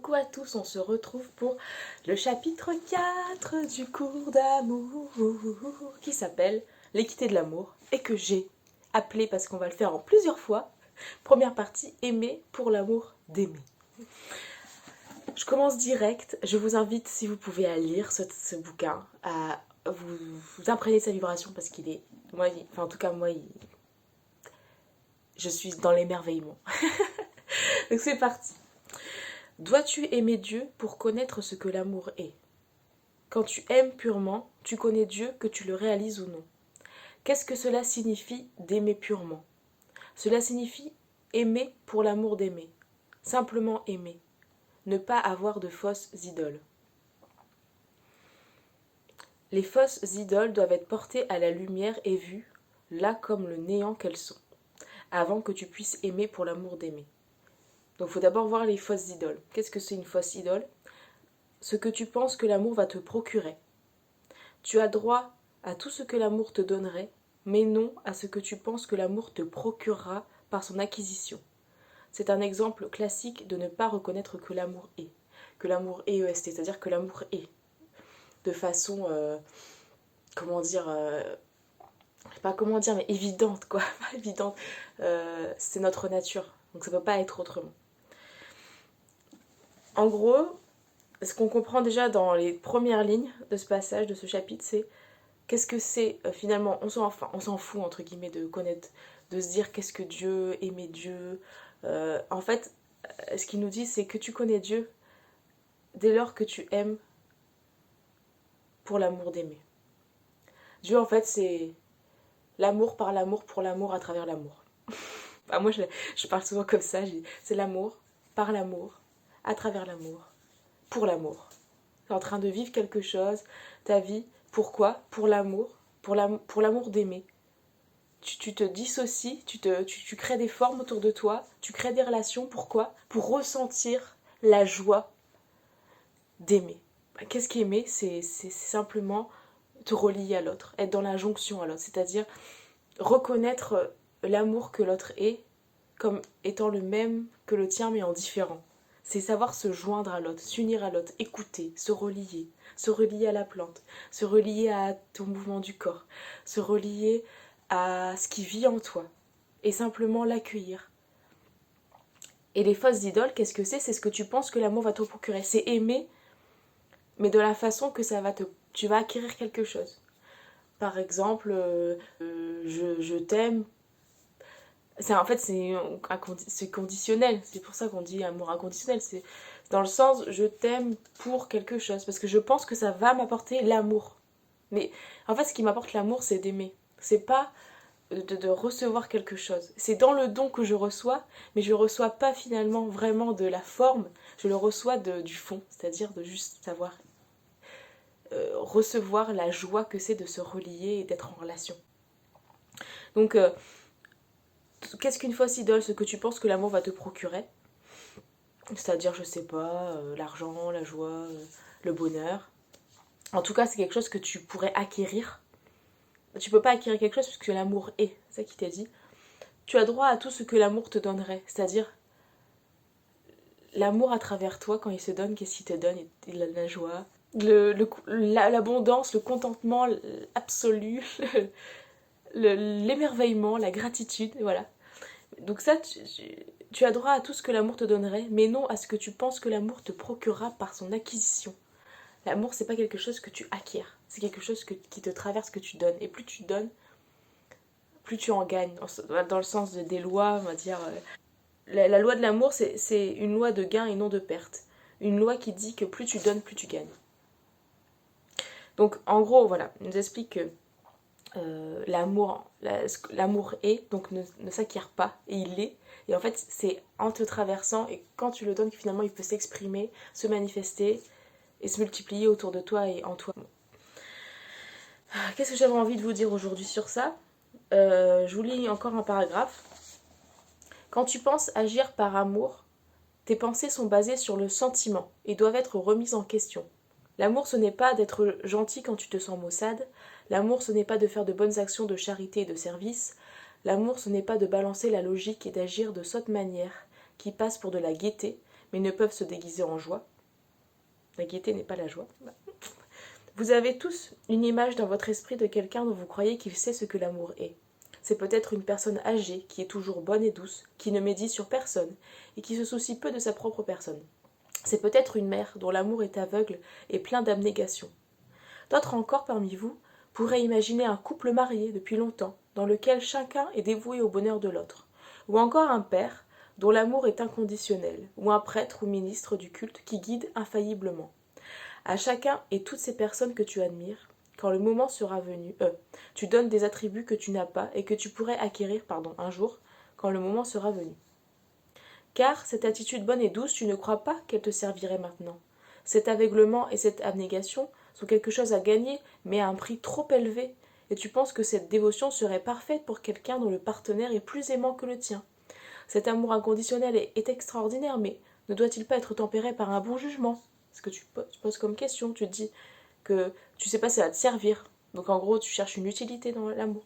coucou à tous, on se retrouve pour le chapitre 4 du cours d'amour qui s'appelle l'équité de l'amour et que j'ai appelé, parce qu'on va le faire en plusieurs fois, première partie, aimer pour l'amour d'aimer. Je commence direct, je vous invite, si vous pouvez, à lire ce bouquin, à vous imprégner de sa vibration parce qu'il est, je suis dans l'émerveillement. Donc c'est parti. Dois-tu aimer Dieu pour connaître ce que l'amour est? Quand tu aimes purement, tu connais Dieu, que tu le réalises ou non. Qu'est-ce que cela signifie d'aimer purement? Cela signifie aimer pour l'amour d'aimer. Simplement aimer. Ne pas avoir de fausses idoles. Les fausses idoles doivent être portées à la lumière et vues, là comme le néant qu'elles sont, avant que tu puisses aimer pour l'amour d'aimer. Donc il faut d'abord voir les fausses idoles. Qu'est-ce que c'est une fausse idole? Ce que tu penses que l'amour va te procurer. Tu as droit à tout ce que l'amour te donnerait, mais non à ce que tu penses que l'amour te procurera par son acquisition. C'est un exemple classique de ne pas reconnaître que l'amour est. Que l'amour est EST, c'est-à-dire que l'amour est. De façon, mais évidente, quoi. Pas évidente. C'est notre nature, donc ça ne peut pas être autrement. En gros, ce qu'on comprend déjà dans les premières lignes de ce passage, de ce chapitre, c'est qu'est-ce que c'est finalement, on s'en fout entre guillemets de connaître, de se dire qu'est-ce que Dieu, aimer Dieu. En fait, ce qu'il nous dit, c'est que tu connais Dieu dès lors que tu aimes pour l'amour d'aimer. Dieu, en fait, c'est l'amour par l'amour pour l'amour à travers l'amour. Enfin, moi, je parle souvent comme ça, c'est l'amour par l'amour, à travers l'amour, pour l'amour. Tu es en train de vivre quelque chose, ta vie, pourquoi? Pour l'amour, pour l'amour d'aimer. Tu te dissocies, tu crées des formes autour de toi, tu crées des relations, pourquoi? Pour ressentir la joie d'aimer. Qu'est-ce qu'aimer? C'est simplement te relier à l'autre, être dans la jonction à l'autre, c'est-à-dire reconnaître l'amour que l'autre est comme étant le même que le tien mais en différent. C'est savoir se joindre à l'autre, s'unir à l'autre, écouter, se relier à la plante, se relier à ton mouvement du corps, se relier à ce qui vit en toi et simplement l'accueillir. Et les fausses idoles, qu'est-ce que c'est? C'est ce que tu penses que l'amour va te procurer. C'est aimer, mais de la façon que tu vas acquérir quelque chose. Par exemple, je t'aime. C'est conditionnel. C'est pour ça qu'on dit amour inconditionnel. C'est dans le sens, je t'aime pour quelque chose. Parce que je pense que ça va m'apporter l'amour. Mais en fait, ce qui m'apporte l'amour, c'est d'aimer. C'est pas de recevoir quelque chose. C'est dans le don que je reçois, mais je ne reçois pas finalement vraiment de la forme, je le reçois du fond, c'est-à-dire de juste savoir recevoir la joie que c'est de se relier et d'être en relation. Donc, qu'est-ce qu'une fausse idole? Ce que tu penses que l'amour va te procurer, c'est-à-dire, je sais pas, l'argent, la joie, le bonheur. En tout cas, c'est quelque chose que tu pourrais acquérir. Tu peux pas acquérir quelque chose puisque l'amour est, c'est ça qui t'a dit. Tu as droit à tout ce que l'amour te donnerait, c'est-à-dire l'amour à travers toi, quand il se donne, qu'est-ce qu'il te donne? Il a de la joie, l'abondance, le contentement absolu, l'émerveillement, la gratitude, voilà. Donc ça, tu as droit à tout ce que l'amour te donnerait, mais non à ce que tu penses que l'amour te procurera par son acquisition. L'amour, c'est pas quelque chose que tu acquiers, c'est quelque chose qui te traverse, que tu donnes. Et plus tu donnes, plus tu en gagnes. Dans le sens des lois, on va dire... La loi de l'amour, c'est une loi de gain et non de perte. Une loi qui dit que plus tu donnes, plus tu gagnes. Donc, en gros, voilà, il nous explique que l'amour est, donc ne s'acquiert pas, et il est. Et en fait, c'est en te traversant, et quand tu le donnes, finalement, il peut s'exprimer, se manifester, et se multiplier autour de toi et en toi. Qu'est-ce que j'avais envie de vous dire aujourd'hui sur ça? Je vous lis encore un paragraphe. Quand tu penses agir par amour, tes pensées sont basées sur le sentiment et doivent être remises en question. L'amour, ce n'est pas d'être gentil quand tu te sens maussade. L'amour, ce n'est pas de faire de bonnes actions de charité et de service. L'amour, ce n'est pas de balancer la logique et d'agir de sotte manière qui passe pour de la gaieté, mais ne peuvent se déguiser en joie. La gaieté n'est pas la joie. Vous avez tous une image dans votre esprit de quelqu'un dont vous croyez qu'il sait ce que l'amour est. C'est peut-être une personne âgée qui est toujours bonne et douce, qui ne médit sur personne et qui se soucie peu de sa propre personne. C'est peut-être une mère dont l'amour est aveugle et plein d'abnégation. D'autres encore parmi vous pourraient imaginer un couple marié depuis longtemps, dans lequel chacun est dévoué au bonheur de l'autre, ou encore un père dont l'amour est inconditionnel, ou un prêtre ou ministre du culte qui guide infailliblement. À chacun et toutes ces personnes que tu admires, quand le moment sera venu, tu donnes des attributs que tu n'as pas et que tu pourrais acquérir, un jour, quand le moment sera venu. Car cette attitude bonne et douce, tu ne crois pas qu'elle te servirait maintenant. Cet aveuglement et cette abnégation sont quelque chose à gagner, mais à un prix trop élevé, et tu penses que cette dévotion serait parfaite pour quelqu'un dont le partenaire est plus aimant que le tien. Cet amour inconditionnel est extraordinaire, mais ne doit-il pas être tempéré par un bon jugement? Ce que tu poses comme question, tu te dis que tu sais pas si ça va te servir. Donc en gros, tu cherches une utilité dans l'amour.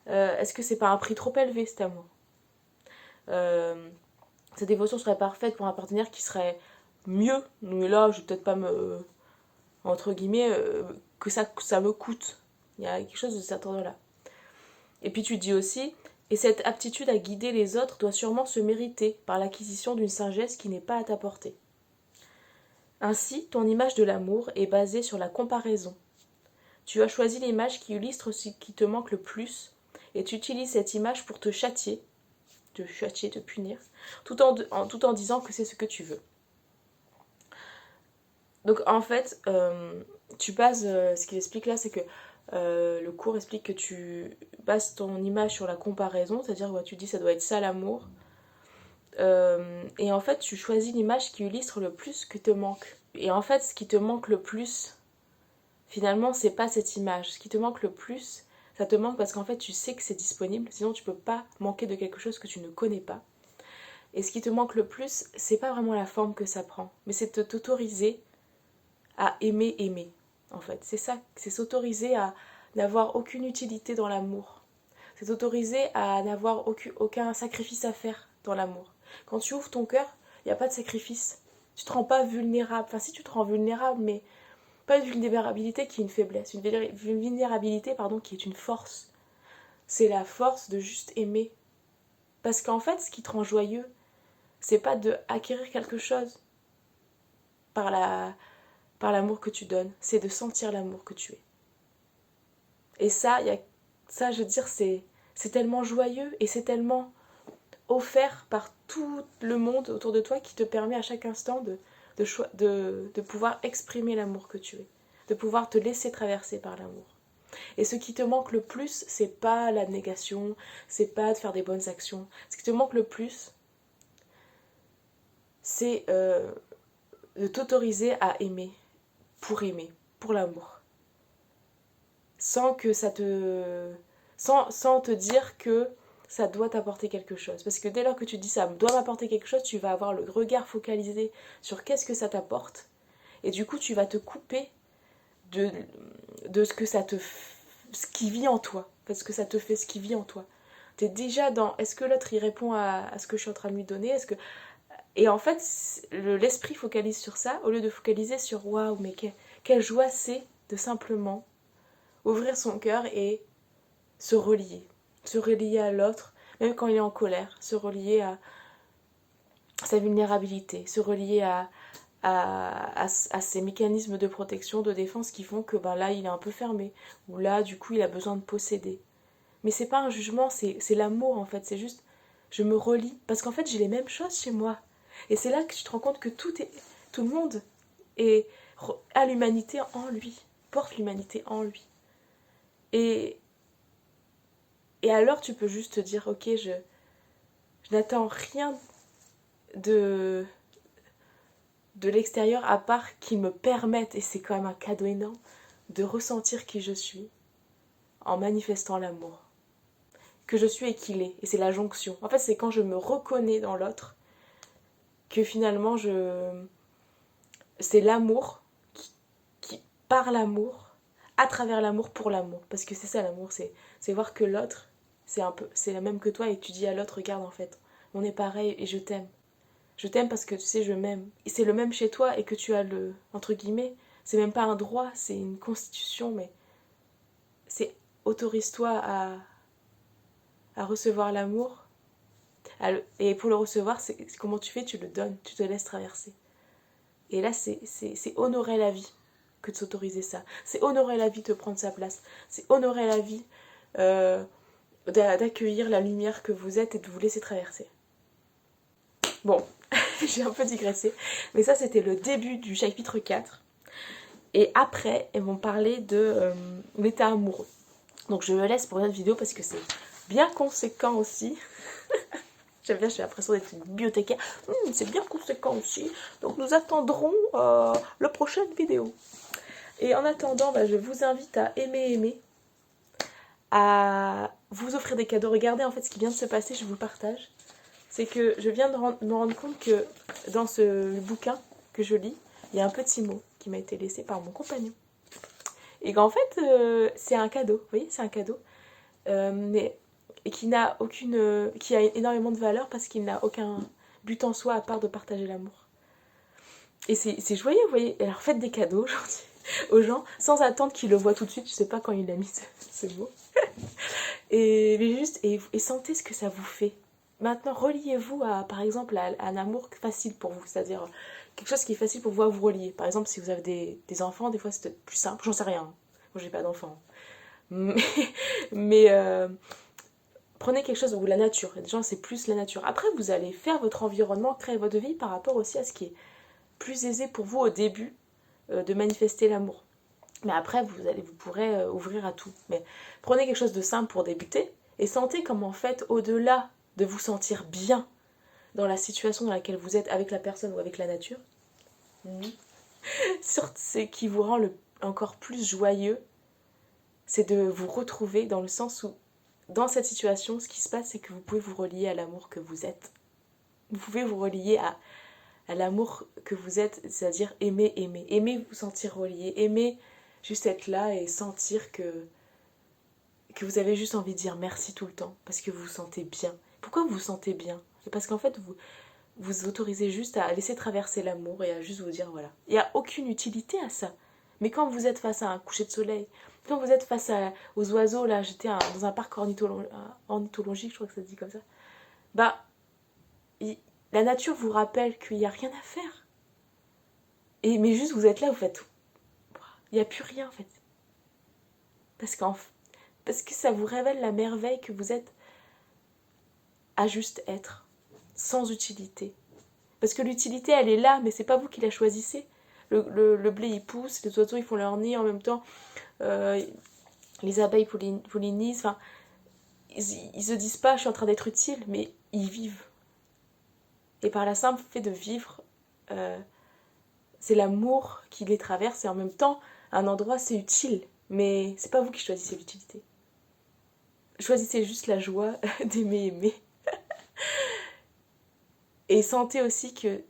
Est-ce que c'est pas un prix trop élevé, cet amour? Cette dévotion serait parfaite pour un partenaire qui serait mieux, mais là, je vais peut-être pas me... entre guillemets, que ça me coûte. Il y a quelque chose de cet ordre-là. Et puis tu dis aussi, et cette aptitude à guider les autres doit sûrement se mériter par l'acquisition d'une sagesse qui n'est pas à ta portée. Ainsi, ton image de l'amour est basée sur la comparaison. Tu as choisi l'image qui illustre ce qui te manque le plus, et tu utilises cette image pour te châtier, te punir, tout en disant que c'est ce que tu veux. Donc en fait, tu bases, ce qu'il explique là, c'est que le cours explique que tu bases ton image sur la comparaison, c'est-à-dire que tu dis ça doit être ça l'amour, et en fait tu choisis l'image qui illustre le plus ce qui te manque. Et en fait ce qui te manque le plus, finalement c'est pas cette image, ce qui te manque le plus, ça te manque parce qu'en fait tu sais que c'est disponible, sinon tu peux pas manquer de quelque chose que tu ne connais pas. Et ce qui te manque le plus, c'est pas vraiment la forme que ça prend, mais c'est de t'autoriser à aimer, en fait. C'est ça, c'est s'autoriser à n'avoir aucune utilité dans l'amour. C'est s'autoriser à n'avoir aucun sacrifice à faire dans l'amour. Quand tu ouvres ton cœur, il n'y a pas de sacrifice. Tu te rends pas vulnérable. Enfin, si tu te rends vulnérable, mais pas une vulnérabilité qui est une faiblesse. Une vulnérabilité, qui est une force. C'est la force de juste aimer. Parce qu'en fait, ce qui te rend joyeux, c'est pas de acquérir quelque chose par l'amour que tu donnes, c'est de sentir l'amour que tu es. Et ça, je veux dire, c'est tellement joyeux et c'est tellement offert par tout le monde autour de toi qui te permet à chaque instant de pouvoir exprimer l'amour que tu es, de pouvoir te laisser traverser par l'amour. Et ce qui te manque le plus, c'est pas l'abnégation, c'est pas de faire des bonnes actions. Ce qui te manque le plus, c'est de t'autoriser à aimer, pour l'amour. Sans te dire que ça doit t'apporter quelque chose. Parce que dès lors que tu dis ça doit m'apporter quelque chose, tu vas avoir le regard focalisé sur qu'est-ce que ça t'apporte. Et du coup, tu vas te couper de ce qui vit en toi. Parce que ça te fait ce qui vit en toi. T'es déjà dans est-ce que l'autre il répond à ce que je suis en train de lui donner, et en fait, l'esprit focalise sur ça, au lieu de focaliser sur waouh, mais quelle joie c'est de simplement ouvrir son cœur et se relier à l'autre, même quand il est en colère, se relier à sa vulnérabilité, se relier à ces mécanismes de protection, de défense qui font que là il est un peu fermé, ou là du coup il a besoin de posséder. Mais c'est pas un jugement, c'est l'amour en fait, c'est juste je me relie, parce qu'en fait j'ai les mêmes choses chez moi. Et c'est là que tu te rends compte que tout le monde a l'humanité en lui, porte l'humanité en lui. Et alors tu peux juste te dire ok, je n'attends rien de l'extérieur à part qu'il me permette, et c'est quand même un cadeau énorme, de ressentir qui je suis en manifestant l'amour. Que je suis et qu'il est, et c'est la jonction. En fait c'est quand je me reconnais dans l'autre que finalement c'est l'amour qui par l'amour, à travers l'amour, pour l'amour. Parce que c'est ça l'amour, c'est voir que l'autre, c'est la même que toi, et tu dis à l'autre, regarde en fait, on est pareil et je t'aime. Je t'aime parce que tu sais, je m'aime. Et c'est le même chez toi et que tu as le, entre guillemets, c'est même pas un droit, c'est une constitution, mais c'est autorise-toi à recevoir l'amour. Et pour le recevoir, c'est comment tu fais, tu le donnes, tu te laisses traverser. Et là, c'est honorer la vie que de s'autoriser ça. C'est honorer la vie de prendre sa place. C'est honorer la vie d'accueillir la lumière que vous êtes et de vous laisser traverser. Bon, j'ai un peu digressé. Mais ça, c'était le début du chapitre 4. Et après, elles vont parler de l'état amoureux. Donc je me laisse pour une autre vidéo parce que c'est bien conséquent aussi. J'aime bien, j'ai l'impression d'être une bibliothécaire. C'est bien conséquent aussi. Donc nous attendrons la prochaine vidéo. Et en attendant, je vous invite à aimer, à vous offrir des cadeaux. Regardez en fait ce qui vient de se passer, je vous le partage. C'est que je viens de me rendre compte que dans ce bouquin que je lis, il y a un petit mot qui m'a été laissé par mon compagnon. Et qu'en fait, c'est un cadeau, vous voyez, c'est un cadeau. Et qui n'a aucune, qui a énormément de valeur parce qu'il n'a aucun but en soi à part de partager l'amour. Et c'est joyeux, vous voyez. Alors faites des cadeaux aujourd'hui aux gens sans attendre qu'ils le voient tout de suite. Je sais pas quand il a mis ce mot. Mais juste, et sentez ce que ça vous fait. Maintenant, reliez-vous à, par exemple, à un amour facile pour vous, c'est-à-dire quelque chose qui est facile pour vous à vous relier. Par exemple, si vous avez des enfants, des fois c'est peut-être plus simple. J'en sais rien. Moi, j'ai pas d'enfants. Mais prenez quelque chose, ou la nature. Il y a des gens, c'est plus la nature. Après, vous allez faire votre environnement, créer votre vie par rapport aussi à ce qui est plus aisé pour vous au début de manifester l'amour. Mais après, vous pourrez ouvrir à tout. Mais prenez quelque chose de simple pour débuter et sentez comment, en fait, au-delà de vous sentir bien dans la situation dans laquelle vous êtes avec la personne ou avec la nature, ce qui vous rend encore plus joyeux, c'est de vous retrouver dans le sens où, dans cette situation, ce qui se passe, c'est que vous pouvez vous relier à l'amour que vous êtes. Vous pouvez vous relier à l'amour que vous êtes, c'est-à-dire aimer vous sentir relié, aimer juste être là et sentir que vous avez juste envie de dire merci tout le temps, parce que vous vous sentez bien. Pourquoi vous vous sentez bien? Parce qu'en fait, vous autorisez juste à laisser traverser l'amour et à juste vous dire voilà. Il n'y a aucune utilité à ça. Mais quand vous êtes face à un coucher de soleil, quand vous êtes face aux oiseaux, là, j'étais dans un parc ornithologique, je crois que ça se dit comme ça, la nature vous rappelle qu'il n'y a rien à faire. Mais juste vous êtes là, vous faites, il n'y a plus rien en fait. Parce que ça vous révèle la merveille que vous êtes à juste être, sans utilité. Parce que l'utilité, elle est là, mais c'est pas vous qui la choisissez. Le blé, il pousse, les oiseaux, ils font leur nid en même temps. Les abeilles pollinisent. Enfin, ils se disent pas, je suis en train d'être utile, mais ils vivent. Et par la simple fait de vivre, c'est l'amour qui les traverse. Et en même temps, un endroit, c'est utile. Mais c'est pas vous qui choisissez l'utilité. Choisissez juste la joie d'aimer. Et sentez aussi que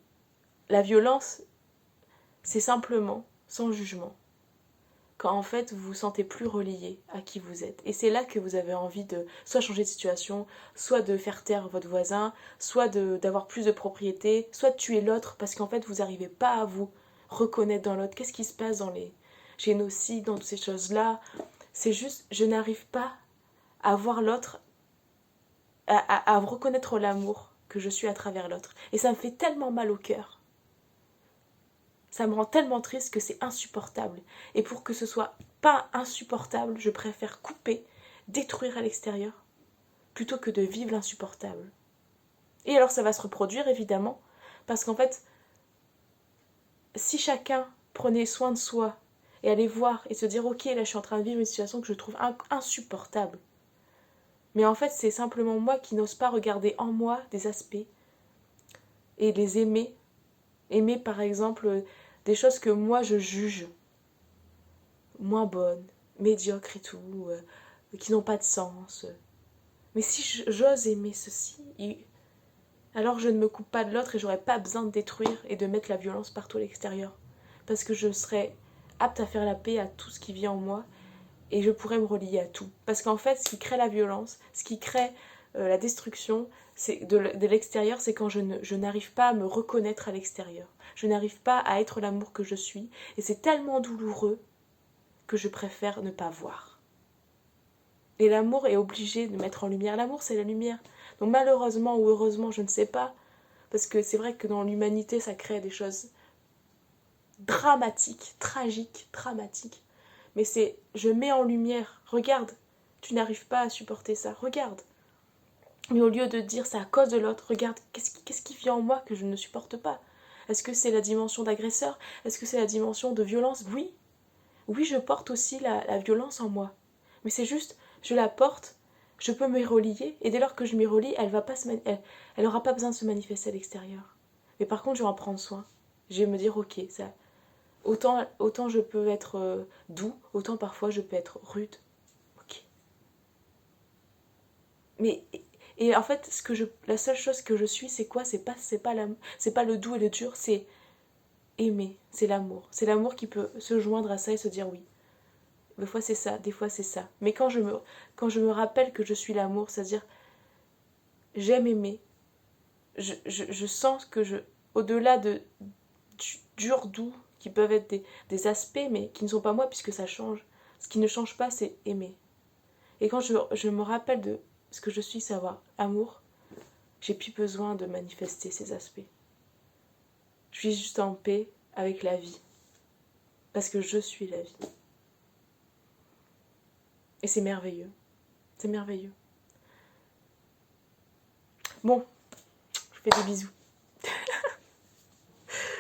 la violence, c'est simplement, sans jugement, quand en fait vous vous sentez plus relié à qui vous êtes. Et c'est là que vous avez envie de soit changer de situation, soit de faire taire votre voisin, soit d'avoir plus de propriété, soit de tuer l'autre parce qu'en fait vous n'arrivez pas à vous reconnaître dans l'autre. Qu'est-ce qui se passe dans les génocides, dans toutes ces choses-là? C'est juste, je n'arrive pas à voir l'autre, à reconnaître l'amour que je suis à travers l'autre. Et ça me fait tellement mal au cœur. Ça me rend tellement triste que c'est insupportable. Et pour que ce soit pas insupportable, je préfère couper, détruire à l'extérieur, plutôt que de vivre l'insupportable. Et alors ça va se reproduire évidemment, parce qu'en fait, si chacun prenait soin de soi et allait voir et se dire ok, là je suis en train de vivre une situation que je trouve insupportable, mais en fait c'est simplement moi qui n'ose pas regarder en moi des aspects et les aimer. Aimer par exemple des choses que moi je juge moins bonnes, médiocres et tout, qui n'ont pas de sens. Mais si j'ose aimer ceci, alors je ne me coupe pas de l'autre et j'aurais pas besoin de détruire et de mettre la violence partout à l'extérieur. Parce que je serais apte à faire la paix à tout ce qui vient en moi et je pourrais me relier à tout. Parce qu'en fait, ce qui crée la violence, ce qui crée la destruction de l'extérieur, c'est quand je n'arrive pas à me reconnaître à l'extérieur. Je n'arrive pas à être l'amour que je suis. Et c'est tellement douloureux que je préfère ne pas voir. Et l'amour est obligé de mettre en lumière. L'amour, c'est la lumière. Donc malheureusement ou heureusement, je ne sais pas, parce que c'est vrai que dans l'humanité, ça crée des choses dramatiques, tragiques, dramatiques. Mais c'est, je mets en lumière, regarde, tu n'arrives pas à supporter ça, regarde. Mais au lieu de dire c'est à cause de l'autre, regarde, qu'est-ce qui vient en moi que je ne supporte pas? Est-ce que c'est la dimension d'agresseur? Est-ce que c'est la dimension de violence? Oui. Oui, je porte aussi la violence en moi. Mais c'est juste, je la porte, je peux m'y relier, et dès lors que je m'y relie, elle n'aura pas besoin de se manifester à l'extérieur. Mais par contre, je vais en prendre soin. Je vais me dire, ok, ça, autant je peux être doux, autant parfois je peux être rude. Ok. Mais et en fait, la seule chose que je suis, c'est quoi? C'est pas le doux et le dur, c'est aimer, c'est l'amour. C'est l'amour qui peut se joindre à ça et se dire oui. Des fois c'est ça, des fois c'est ça. Mais quand je me rappelle que je suis l'amour, c'est-à-dire j'aime aimer, je sens que au-delà du dur, doux, qui peuvent être des aspects, mais qui ne sont pas moi puisque ça change. Ce qui ne change pas, c'est aimer. Et quand je me rappelle de ce que je suis, savoir amour, j'ai plus besoin de manifester ces aspects. Je suis juste en paix avec la vie. Parce que je suis la vie. Et c'est merveilleux. C'est merveilleux. Bon, je fais des bisous.